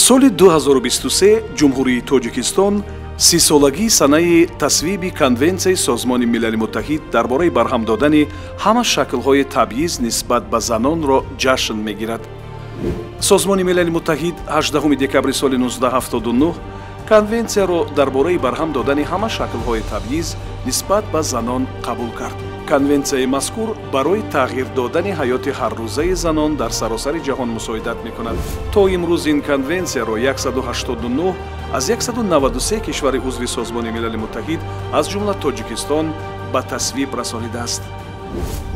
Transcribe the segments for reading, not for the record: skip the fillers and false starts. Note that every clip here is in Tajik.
соли 2023 ҷумҳурии тоҷикистон сисолагии санаи тасвиби конвенсияи созмони милали муттаҳид дар бораи барҳам додани ҳама шаклҳои табъиз нисбат ба занонро ҷашн мегирад. созмони милали муттаҳид 18 декабри соли 1979 конвенсияро дар бораи барҳам додани ҳама шаклҳои табъиз нисбат ба занон қабул кард. конвенсияи мазкур барои тағйир додани ҳаёти ҳаррӯзаи занон дар саросари ҷаҳон мусоидат мекунад. то имрӯз ин конвенсияро 189 аз 193 кишвари узви созмони милали муттаҳид аз ҷумла тоҷикистон ба тасвиб расонидааст.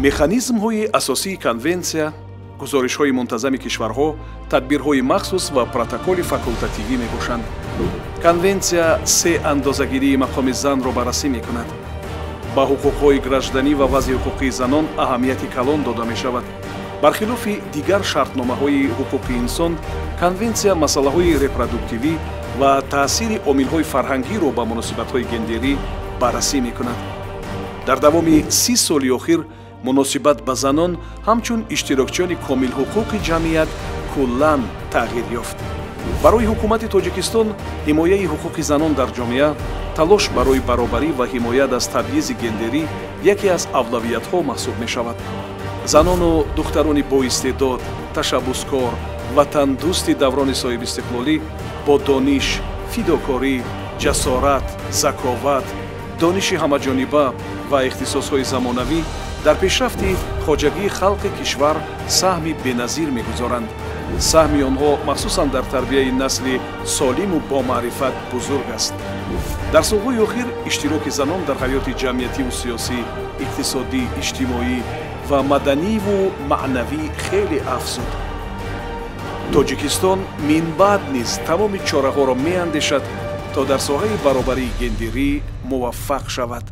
механизмҳои асосии конвенсия, гузоришҳои мунтазами кишварҳо, тадбирҳои махсус ва протоколи факултативӣ мебошанд. конвенсия се андозагирии мақоми занро баррасӣ мекунад. ба ҳуқуқҳои гражданӣ ва вазъи ҳуқуқии занон аҳамияти калон дода мешавад. бархилофи дигар шартномаҳои ҳуқуқи инсон, конвенсия масъалаҳои репродуктивӣ ва таъсири омилҳои фарҳангиро ба муносибатҳои гендерӣ баррасӣ мекунад. дар давоми 30 соли охир муносибат ба занон ҳамчун иштирокчиёни комилҳуқуқи ҷамъият куллан тағйир ёфт. барои ҳукумати тоҷикистон ҳимояи ҳуқуқи занон дар ҷомеа, талош барои баробарӣ ва ҳимоят аз табъизи гендерӣ яке аз авлавиятҳо маҳсуб мешавад. занону духтарони боистеъдод, ташаббускор, ватандӯсти даврони соҳибистиқлолӣ бо дониш, фидокорӣ, ҷасорат, заковат, дониши ҳамаҷониба ва ихтисосҳои замонавӣ дар пешрафти хоҷагии халқи кишвар саҳми беназир мегузоранд. саҳми онҳо махсусан дар тарбияи насли солиму бомаърифат бузург аст. дар солҳои охир иштироки занон дар ҳаёти ҷамъиятиву сиёсӣ, иқтисодӣ, иҷтимоӣ ва маданиву маънавӣ хеле афзуд. тоҷикистон минбаъд низ тамоми чораҳоро меандешад то дар соҳаи баробарии гендерӣ муваффақ шавад.